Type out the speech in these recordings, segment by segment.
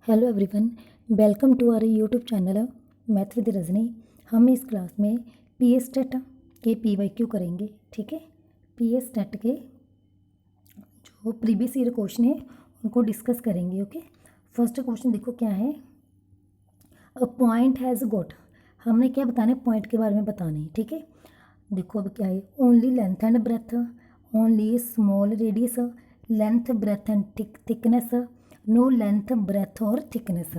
Hello everyone, welcome to our YouTube channel math with Rajni. हम इस class में PS TET के पीवाईक्यू करेंगे। ठीक है, पीएस टेट के जो प्रीवियस ईयर क्वेश्चन है उनको डिस्कस करेंगे। ओके, फर्स्ट क्वेश्चन देखो क्या है। अ पॉइंट हैज़ गोट, हमने क्या बताना है, पॉइंट के बारे में बताना है। ठीक है, देखो अब क्या है, only length and breadth, only small radius, length breadth and thickness, no length breadth और थिकनेस।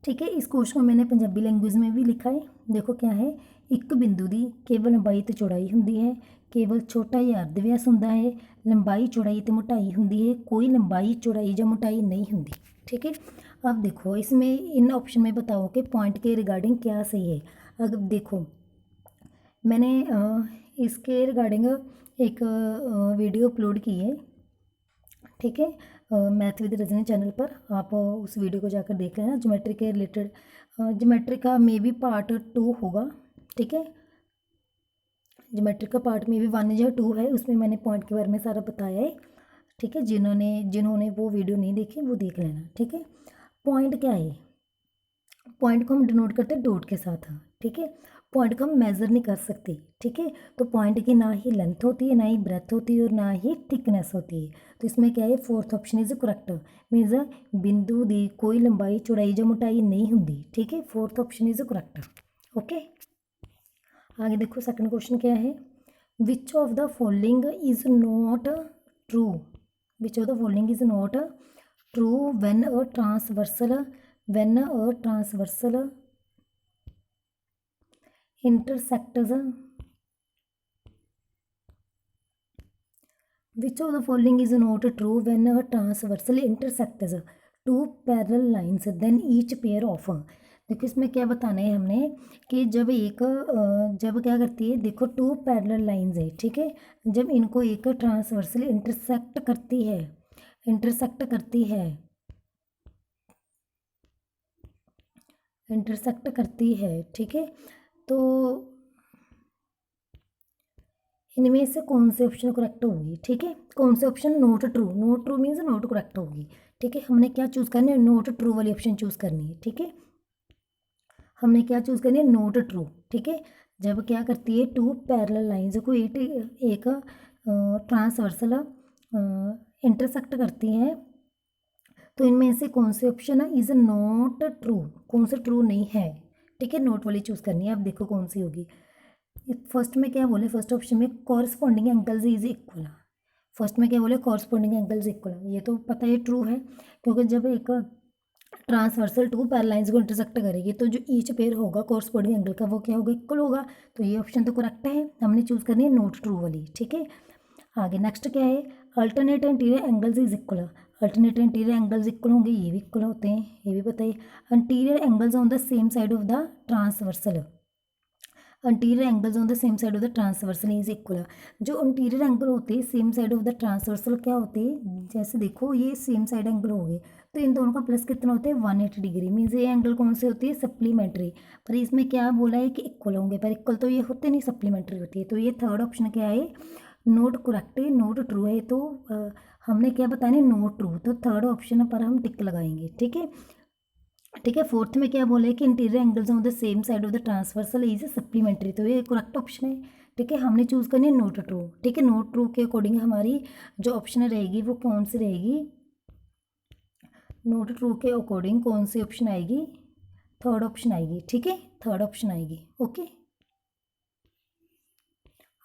ठीक है, इस क्वेश्चन को मैंने पंजाबी लैंग्वेज में भी लिखा है। देखो क्या है, एक बिंदु की केवल लंबाई तो चौड़ाई होंगी है, केवल छोटा या अर्ध व्यास होंदा है, लंबाई चौड़ाई तो मोटाई होंगी है, कोई लंबाई चौड़ाई या मोटाई नहीं होंगी। ठीक है, अब देखो इसमें इन ऑप्शन में बताओ कि पॉइंट के रिगार्डिंग क्या सही है। अब देखो मैंने इसके रिगार्डिंग एक वीडियो अपलोड की है। ठीक है, मैथ विद रजनी चैनल पर आप उस वीडियो को जाकर देख लेना। ज्योमेट्री के रिलेटेड, ज्योमेट्री का मे बी पार्ट 2 होगा। ठीक है, ज्योमेट्री का पार्ट मे बी 1 या 2 है, उसमें मैंने पॉइंट के बारे में सारा बताया है। ठीक है, जिन्होंने वो वीडियो नहीं देखी वो देख लेना। ठीक है, पॉइंट क्या है, पॉइंट को हम डिनोट करते हैं डॉट के साथ। ठीक है, पॉइंट को हम मेज़र नहीं कर सकते। ठीक है, तो पॉइंट की ना ही लेंथ होती है, ना ही ब्रेथ होती है और ना ही थिकनेस होती है। तो इसमें क्या है, fourth option is correct. Means बिंदु की कोई लंबाई चौड़ाई या मोटाई नहीं होंगी। ठीक है, fourth option is correct. Okay, आगे देखो सेकंड क्वेश्चन क्या है। Which of the following is not true, which of the following is not true when a transversal intersects, which of the following is not true when a transversal intersects two parallel lines then each pair of। देखो इसमें क्या बताना है हमने कि जब क्या करती है, देखो टू पैरेलल लाइंस है। ठीक है, जब इनको एक ट्रांसवर्सल इंटरसेक्ट करती है। ठीक है, तो इनमें से कौन से ऑप्शन करेक्ट होगी। ठीक है, कौन से epsilon naught true means not correct होगी। ठीक है, हमने क्या चूज़ करना है, नॉट ट्रू वाली ऑप्शन चूज़ करनी है। ठीक है, हमने क्या चूज़ करनी है, नॉट ट्रू। ठीक है, जब क्या करती है, टू पैरेलल लाइंस को एक ट्रांसवर्सल इंटरसेक्ट करती हैं, तो इनमें से कौन से ऑप्शन इज नॉट ट्रू, कौन से ट्रू नहीं है। ठीक है, नोट वाली चूज़ करनी है। अब देखो कौन सी होगी। फर्स्ट में क्या बोले, फर्स्ट ऑप्शन में corresponding angles is equal. First में क्या बोले, कॉरस्पॉन्डिंग एंगल्स इक्वल, ये तो पता है ट्रू है, क्योंकि जब एक ट्रांसवर्सल टू पैरेलल को इंटरसेक्ट करेगी तो जो ईच पेयर होगा कॉरस्पॉन्डिंग एंगल का वो क्या होगा, इक्वल होगा। तो ये ऑप्शन तो करेक्ट है, हमने चूज़ करनी है नॉट ट्रू वाली। ठीक है, आगे नेक्स्ट क्या है, alternate interior angles is equal. Alternate interior angles equal होंगे, ये भी इक्वल होते हैं, ये भी पता है। Interior angles on the same side of the transversal, interior angles on the same side of the transversal is equal. जो इंटीरियर एंगल होते हैं same side of the transversal क्या होते हैं, जैसे देखो ये सेम साइड एंगल हो गए, तो इन दोनों का प्लस कितना होता है, 180 डिग्री। मीन्स ये एंगल कौन से होती है, सप्लीमेंट्री। पर इसमें क्या बोला है कि इक्वल होंगे, पर इक्वल तो ये होते नहीं, सप्लीमेंट्री होती है। तो ये थर्ड ऑप्शन क्या है, नोट करेक्ट है, नोट ट्रू है। तो हमने क्या बताया, नोट ट्रू, तो थर्ड ऑप्शन पर हम टिक लगाएंगे। ठीक है, ठीक है, फोर्थ में क्या बोले कि interior angles on the same side of the transversal is supplementary, तो ये करेक्ट ऑप्शन है। ठीक है, हमने चूज़ करनी है नोट ट्रू। ठीक है, नोट ट्रू के अकॉर्डिंग हमारी जो ऑप्शन रहेगी वो कौन सी रहेगी, नोट ट्रू के अकॉर्डिंग कौन सी ऑप्शन आएगी, थर्ड ऑप्शन आएगी। ठीक है, थर्ड ऑप्शन आएगी। ओके,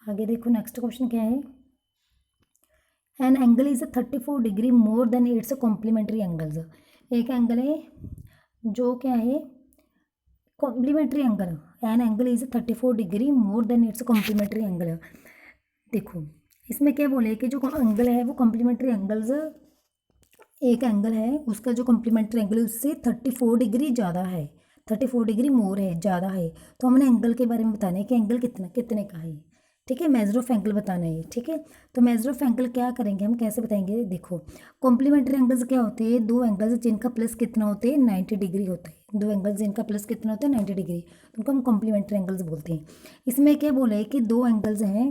आगे देखो नेक्स्ट क्वेश्चन क्या है। An angle is 34 degree more than its complementary angles. एक एंगल है जो क्या है, complementary angle, an angle is 34 degree more than its complementary angle. देखो इसमें क्या बोले कि जो एंगल है वो कॉम्प्लीमेंट्री एंगल्स, एक एंगल है उसका जो कॉम्प्लीमेंट्री एंगल है उससे 34 डिग्री ज़्यादा है, 34 डिग्री मोर है, ज़्यादा है। तो हमने एंगल के बारे में बताना है कि एंगल कितना कितने का है। ठीक है, मेजर ऑफ एंगल बताना है। ठीक है, तो मेजर ऑफ एंगल क्या करेंगे, हम कैसे बताएंगे, देखो कॉम्प्लीमेंट्री एंगल्स क्या होते हैं, दो एंगल्स जिनका प्लस कितना होते हैं, 90 डिग्री होता है। दो एंगल्स जिनका प्लस कितना होता है, 90 डिग्री, तो उनको हम कॉम्प्लीमेंट्री एंगल्स बोलते हैं। इसमें क्या बोला है कि दो एंगल्स हैं,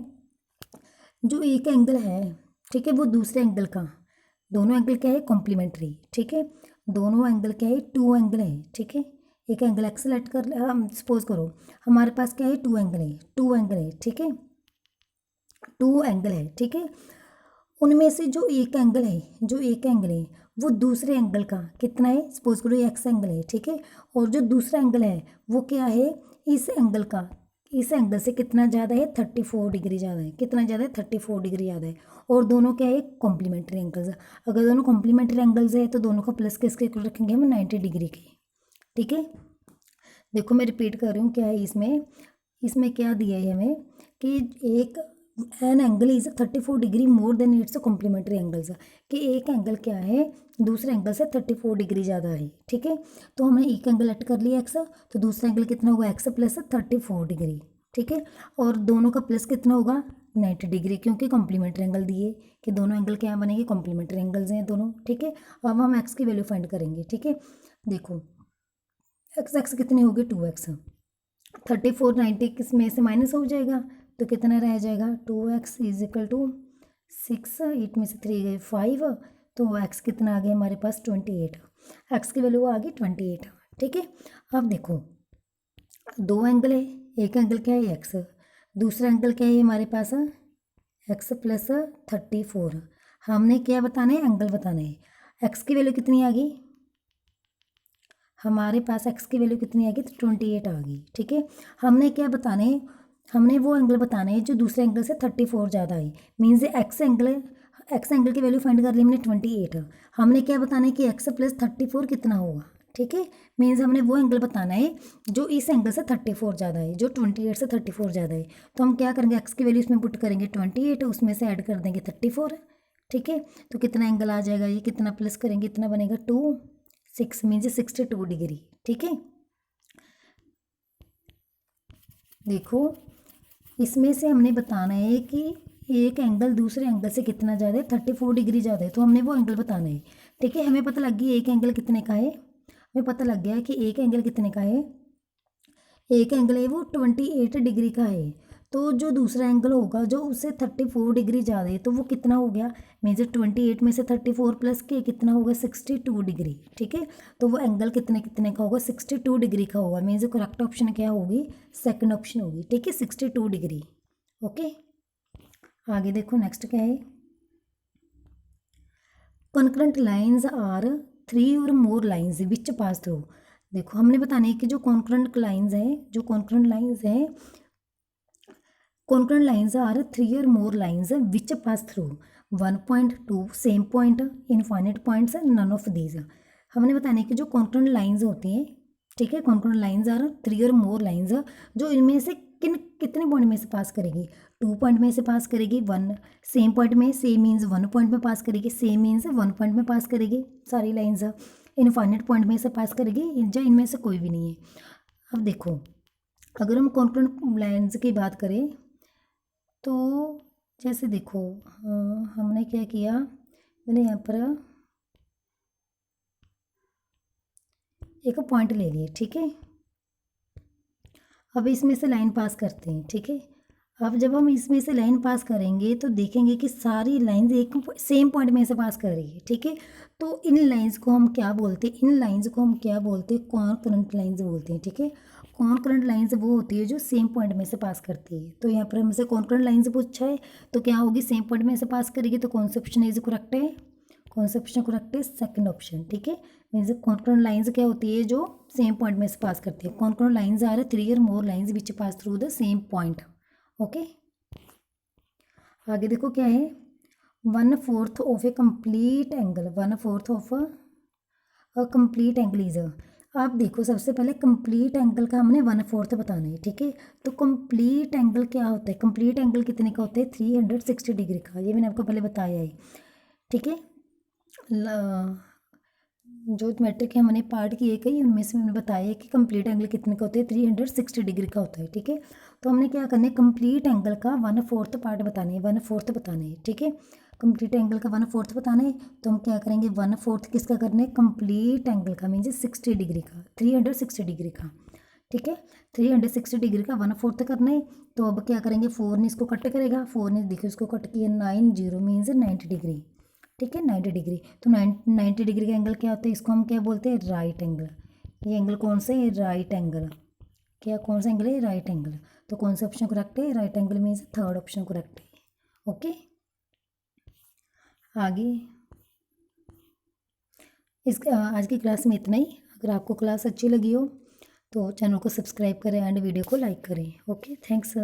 जो एक एंगल है, ठीक है, वो दूसरे एंगल का, दोनों एंगल क्या है, कॉम्प्लीमेंट्री। ठीक है, दोनों एंगल क्या है, टू एंगल है, ठीक है। एक एंगल एक्स सेलेक्ट कर ले, हम सपोज करो हमारे पास क्या है, टू एंगल है, टू एंगल है, ठीक है, टू एंगल है, ठीक है। उनमें से जो एक एंगल है, जो एक एंगल है वो दूसरे एंगल का कितना है, सपोज करो ये एक्स एंगल है, ठीक है। और जो दूसरा एंगल है वो क्या है, इस एंगल का, इस एंगल से कितना ज़्यादा है, 34 डिग्री ज़्यादा है, कितना ज़्यादा है, 34 डिग्री ज़्यादा है। और दोनों क्या है, कॉम्प्लीमेंट्री एंगल्स है। अगर दोनों कॉम्प्लीमेंट्री एंगल्स है तो दोनों का प्लस किसके इक्वल रखेंगे हम, 90 डिग्री के, ठीक है। देखो मैं रिपीट कर रही हूँ, क्या है इसमें, इसमें क्या दिया है हमें कि एक an angle is 34 degree more than its complementary angles, कि एक एंगल क्या है दूसरे एंगल से 34 डिग्री ज़्यादा है, ठीक है। तो हमने एक एंगल ऐड कर लिया एक्स, तो दूसरा एंगल कितना होगा, एक्स प्लस 34 डिग्री, ठीक है। और दोनों का प्लस कितना होगा, 90 डिग्री, क्योंकि कॉम्प्लीमेंट्री एंगल दिए कि दोनों एंगल क्या बनेंगे, कॉम्प्लीमेंट्री एंगल्स हैं दोनों, ठीक है। अब हम एक्स की वैल्यू फाइंड करेंगे, ठीक है। देखो एक्स एक्स कितनी होगी, 2x, 34 90 किस में से माइनस हो जाएगा, तो कितना रह जाएगा, 2x इज इक्वल टू 6, 8 में से 3 गए 5, तो x कितना आ गया हमारे पास, 28, x की वैल्यू आ गई 28, ठीक है। अब देखो दो एंगल है, एक एंगल क्या है x, दूसरा एंगल क्या है हमारे पास, x प्लस 34। हमने क्या बताना है, एंगल बताना है। x की वैल्यू कितनी आ गई हमारे पास, x की वैल्यू कितनी आ गई, तो 28 आ गई, ठीक है। हमने क्या बताना है, हमने वो एंगल बताना है जो दूसरे एंगल से 34 ज़्यादा है, मीन्स एक्स एंगल की वैल्यू फाइंड कर ली हमने 28। हमने क्या बताना है कि x प्लस 34 कितना होगा, ठीक है। मीन्स हमने वो एंगल बताना है जो इस एंगल से 34 ज़्यादा है, जो 28 से 34 ज़्यादा है। तो हम क्या करेंगे, x की वैल्यू इसमें पुट करेंगे 28, उसमें से ऐड कर देंगे 34, ठीक है। तो कितना एंगल आ जाएगा, ये कितना प्लस करेंगे, इतना बनेगा 6 मीन्स 62 डिग्री, ठीक है। देखो इसमें से हमने बताना है कि एक एंगल दूसरे एंगल से कितना ज़्यादा है, 34 डिग्री ज़्यादा है, तो हमने वो एंगल बताना है, ठीक है। हमें पता लग गया एक एंगल कितने का है, हमें पता लग गया है कि एक एंगल कितने का है, एक एंगल है वो 28 डिग्री का है। तो जो दूसरा एंगल होगा जो उससे 34 डिग्री ज़्यादा है, तो वो कितना हो गया, मीन्स 28 में से 34 प्लस के कितना होगा, 62 डिग्री, ठीक है। तो वो एंगल कितने कितने का होगा, 62 डिग्री का होगा, मीन्स करेक्ट ऑप्शन क्या होगी, सेकंड ऑप्शन होगी, ठीक है, 62 डिग्री, ओके। आगे देखो नेक्स्ट क्या है, कॉन्करेंट लाइंस आर 3 और more lines which pass through. देखो हमने बताना है कि जो कॉन्करेंट लाइंस हैं, जो कॉन्करेंट लाइंस हैं, concurrent lines are 3 or more lines which pass through 1 point, 2 same point, infinite points, none of these। हमने बताना है कि जो concurrent lines होती हैं, ठीक है, concurrent lines are 3 or more lines, जो इनमें से कितने पॉइंट में से पास करेगी, 2 पॉइंट में से पास करेगी, 1 सेम पॉइंट में, सेम मीन्स 1 पॉइंट में पास करेगी, सेम मीन्स 1 पॉइंट में पास करेगी सारी लाइन्स, इनफाइनाइट पॉइंट में से पास करेगी, या इनमें से कोई भी नहीं है। अब देखो अगर हम concurrent लाइन्स की बात करें तो जैसे देखो हमने क्या किया, मैंने यहाँ पर एक पॉइंट ले लिए, ठीक है। अब इसमें से लाइन पास करते हैं, ठीक है। अब जब हम इसमें से लाइन पास करेंगे तो देखेंगे कि सारी लाइंस एक सेम पॉइंट में से पास कर रही है, ठीक है। तो इन लाइंस को हम क्या बोलते हैं, इन लाइंस को हम क्या बोलते हैं, कॉन्करेंट लाइंस बोलते हैं, ठीक है। कॉन्करेंट लाइंस वो होती है जो सेम पॉइंट में से पास करती है। तो यहाँ पर हमसे कॉन्करेंट लाइंस पूछा है तो क्या होगी, सेम पॉइंट में से पास करेगी, तो कौन सा ऑप्शन इज करेक्ट है, कौन सा ऑप्शन करेक्ट है, सेकंड ऑप्शन, ठीक है। मीन्स कॉन्करेंट लाइंस क्या होती है, जो सेम पॉइंट में से पास करती है। कॉन्करेंट लाइंस आर 3 और more lines which pass through the same point, okay. आगे देखो क्या है, 1/4 of a complete angle, 1/4 of a complete angle is. आप देखो सबसे पहले कंप्लीट एंगल का हमने 1/4 बताना है, ठीक है। तो कंप्लीट एंगल क्या होता है, कंप्लीट एंगल कितने का होता है, 360 डिग्री का, ये मैंने आपको पहले बताया है, ठीक है। जो मैट्रिक है हमने पार्ट किए कई, उनमें से मैंने बताया है कि कंप्लीट एंगल कितने का होता है, 360 डिग्री का होता है, ठीक है। तो हमने क्या करना है, कंप्लीट एंगल का 1/4 पार्ट बताना है, 1/4 बताना है, ठीक है। कंप्लीट एंगल का 1/4 बताना है, तो हम क्या करेंगे, 1/4 किसका करना है, कंप्लीट एंगल का, मीन्स 60 डिग्री का, 360 डिग्री का, ठीक है। 360 डिग्री का 1/4 करना है। तो अब क्या करेंगे, 4 ने इसको कट करेगा, 4 ने देखो इसको कट किया, 9 0 मीन्स 90 डिग्री, ठीक है, 90 डिग्री। तो 90 डिग्री का एंगल क्या होता है, इसको हम क्या बोलते हैं, राइट एंगल। ये एंगल कौन सा है, राइट एंगल। क्या कौन सा एंगल है, राइट एंगल। तो कौन सा ऑप्शन करेक्ट है, right angle means third option correct है। ओके, आगे इस आज की क्लास में इतना ही। अगर आपको क्लास अच्छी लगी हो तो चैनल को सब्सक्राइब करें एंड वीडियो को लाइक करें। Okay, thanks.